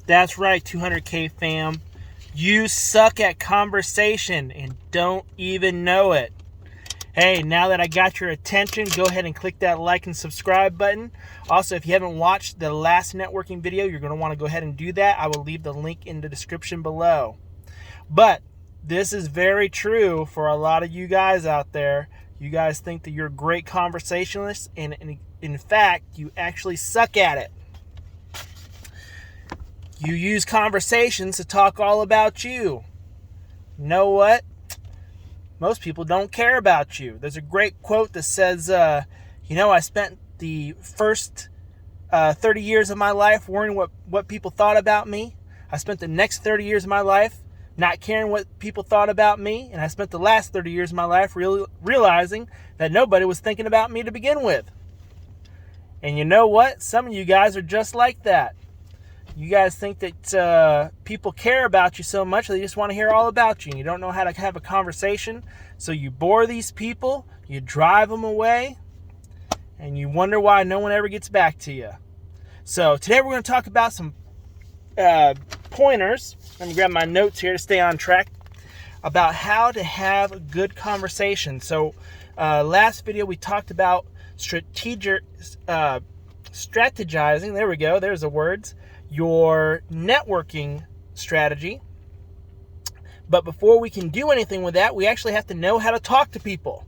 That's right, 200K fam. You suck at conversation and don't even know it. Hey, now that I got your attention, go ahead and click that like and subscribe button. Also, if you haven't watched the last networking video, you're going to want to go ahead and do that. I will leave the link in the description below. But this is very true for a lot of you guys out there. You guys think that you're great conversationalists, and in fact, you actually suck at it. You use conversations to talk all about you. You know what? Most people don't care about you. There's a great quote that says, I spent the first 30 years of my life worrying what people thought about me. I spent the next 30 years of my life not caring what people thought about me. And I spent the last 30 years of my life realizing that nobody was thinking about me to begin with. And you know what? Some of you guys are just like that. You guys think that people care about you so much, they just want to hear all about you. And you don't know how to have a conversation. So you bore these people, you drive them away, and you wonder why no one ever gets back to you. So today we're going to talk about some pointers. Let me grab my notes here to stay on track about how to have a good conversation. So last video we talked about strategizing. There we go. There's the words. Your networking strategy. But before we can do anything with that, we actually have to know how to talk to people.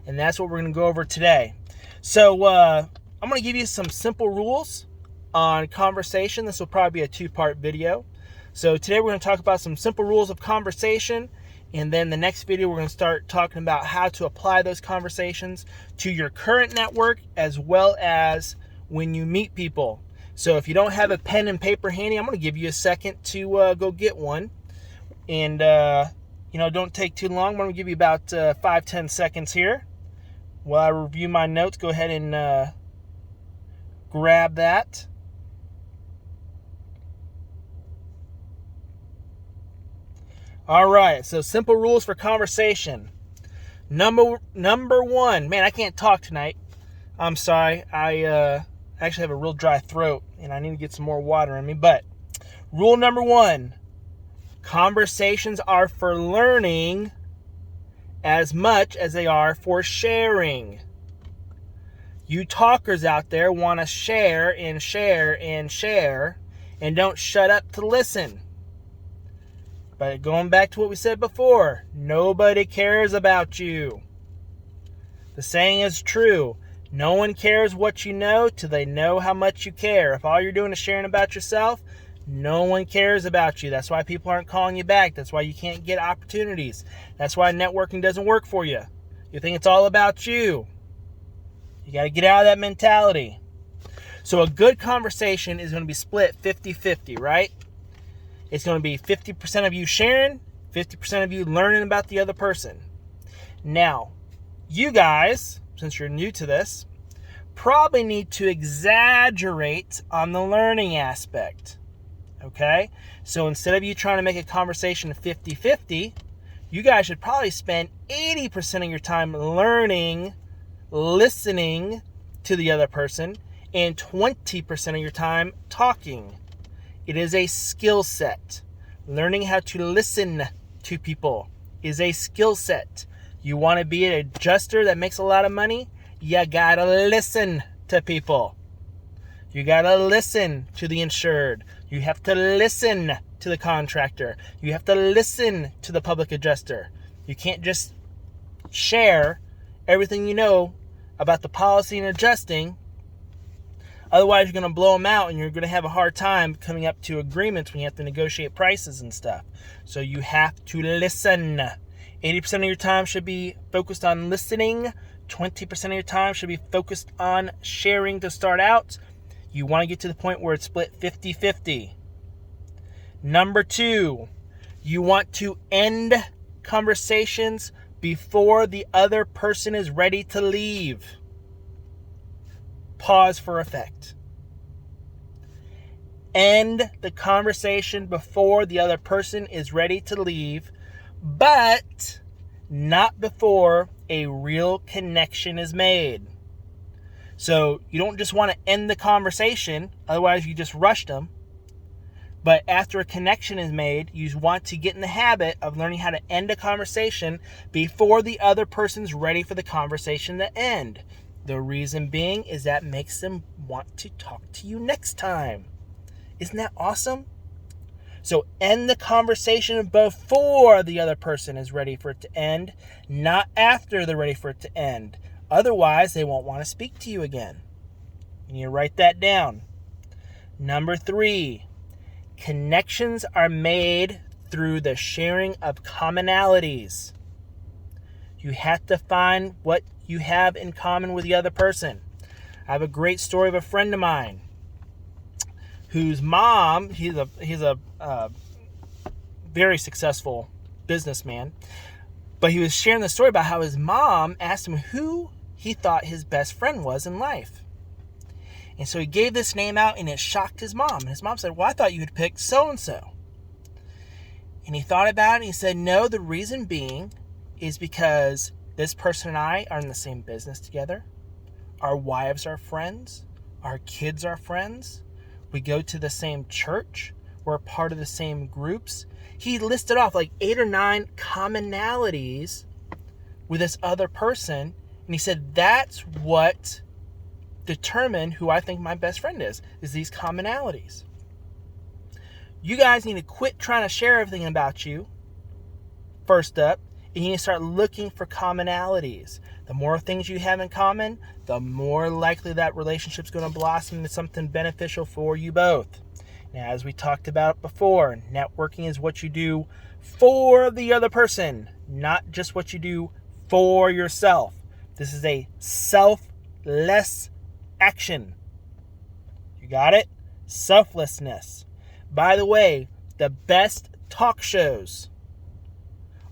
And that's what we're going to go over today. So I'm going to give you some simple rules on conversation. This will probably be a 2-part video. So today we're going to talk about some simple rules of conversation. And then the next video, we're going to start talking about how to apply those conversations to your current network as well as when you meet people. So if you don't have a pen and paper handy, I'm going to give you a second to go get one. And, don't take too long. I'm going to give you about 5-10 seconds here. While I review my notes, go ahead and grab that. All right, so simple rules for conversation. Number one. Man, I can't talk tonight. I'm sorry. I actually have a real dry throat, and I need to get some more water in me. But rule number 1, conversations are for learning as much as they are for sharing. You talkers out there want to share and share and share and don't shut up to listen. But going back to what we said before, nobody cares about you. The saying is true. No one cares what you know till they know how much you care. If all you're doing is sharing about yourself, no one cares about you. That's why people aren't calling you back. That's why you can't get opportunities. That's why networking doesn't work for you. You think it's all about you. You got to get out of that mentality. So a good conversation is going to be split 50-50, right? It's going to be 50% of you sharing, 50% of you learning about the other person. Now, you guys, since you're new to this, probably need to exaggerate on the learning aspect. Okay? So instead of you trying to make a conversation 50-50, you guys should probably spend 80% of your time learning, listening to the other person, and 20% of your time talking. It is a skill set. Learning how to listen to people is a skill set. You want to be an adjuster that makes a lot of money? You gotta listen to people. You gotta listen to the insured. You have to listen to the contractor. You have to listen to the public adjuster. You can't just share everything you know about the policy and adjusting. Otherwise, you're going to blow them out and you're going to have a hard time coming up to agreements when you have to negotiate prices and stuff. So you have to listen. 80% of your time should be focused on listening. 20% of your time should be focused on sharing to start out. You want to get to the point where it's split 50-50. Number 2, you want to end conversations before the other person is ready to leave. Pause for effect. End the conversation before the other person is ready to leave, but not before a real connection is made. So you don't just want to end the conversation, otherwise you just rushed them. But after a connection is made, you want to get in the habit of learning how to end a conversation before the other person's ready for the conversation to end. The reason being is that makes them want to talk to you next time. Isn't that awesome? So end the conversation before the other person is ready for it to end, not after they're ready for it to end. Otherwise, they won't want to speak to you again. You need to write that down. Number 3, connections are made through the sharing of commonalities. You have to find what you have in common with the other person. I have a great story of a friend of mine whose mom, he's a very successful businessman, but he was sharing the story about how his mom asked him who he thought his best friend was in life. And so he gave this name out, and it shocked his mom. And his mom said, well, I thought you would pick so-and-so. And he thought about it, and he said, no, the reason being is because this person and I are in the same business together. Our wives are friends. Our kids are friends. We go to the same church. We're part of the same groups. He listed off like 8 or 9 commonalities with this other person. And he said, that's what determine who I think my best friend is these commonalities. You guys need to quit trying to share everything about you, first up, and you need to start looking for commonalities. The more things you have in common, the more likely that relationship's going to blossom into something beneficial for you both. Now, as we talked about before, networking is what you do for the other person, not just what you do for yourself. This is a selfless action. You got it? Selflessness. By the way, the best talk shows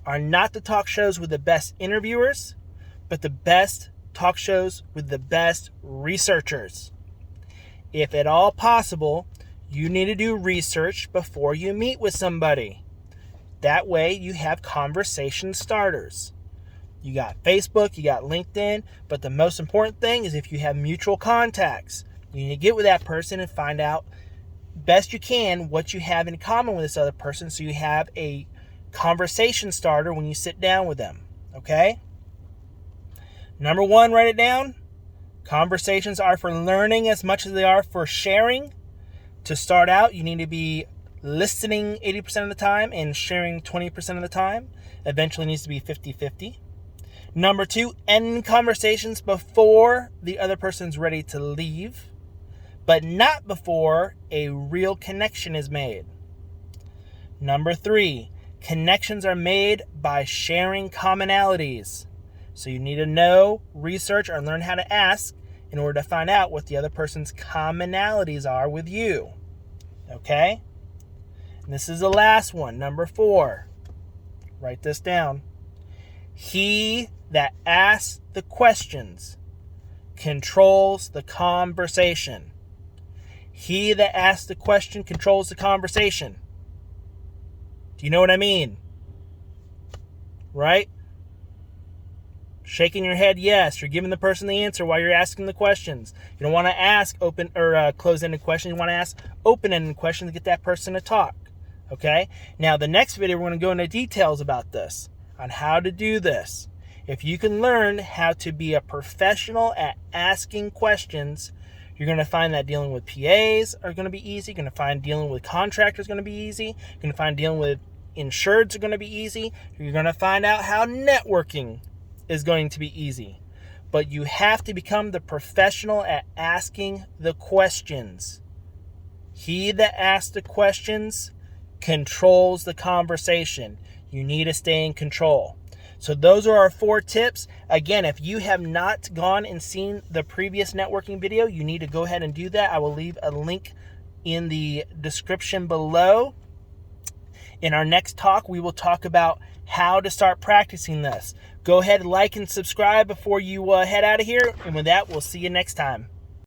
are not the talk shows with the best interviewers, but the best talk shows with the best researchers. If at all possible, you need to do research before you meet with somebody. That way you have conversation starters. You got Facebook, you got LinkedIn, but the most important thing is if you have mutual contacts. You need to get with that person and find out best you can what you have in common with this other person so you have a conversation starter when you sit down with them. Okay? Number 1, write it down. Conversations are for learning as much as they are for sharing. To start out, you need to be listening 80% of the time and sharing 20% of the time. Eventually it needs to be 50-50. Number 2, end conversations before the other person's ready to leave, but not before a real connection is made. Number 3, connections are made by sharing commonalities. So you need to know, research, or learn how to ask in order to find out what the other person's commonalities are with you. Okay? And this is the last one, number 4. Write this down. He that asks the questions controls the conversation. He that asks the question controls the conversation. Do you know what I mean? Right? Shaking your head yes. You're giving the person the answer while you're asking the questions. You don't want to ask open or closed-ended questions. You want to ask open-ended questions to get that person to talk. Okay? Now, the next video, we're going to go into details about this, on how to do this. If you can learn how to be a professional at asking questions, you're going to find that dealing with PAs are going to be easy. You're going to find dealing with contractors is going to be easy. You're going to find dealing with insureds are going to be easy. You're going to find out how networking is going to be easy. But you have to become the professional at asking the questions. He that asks the questions controls the conversation. You need to stay in control. So those are our 4 tips. Again, if you have not gone and seen the previous networking video, you need to go ahead and do that. I will leave a link in the description below. In our next talk, we will talk about how to start practicing this. Go ahead, like and subscribe before you head out of here. And with that, we'll see you next time.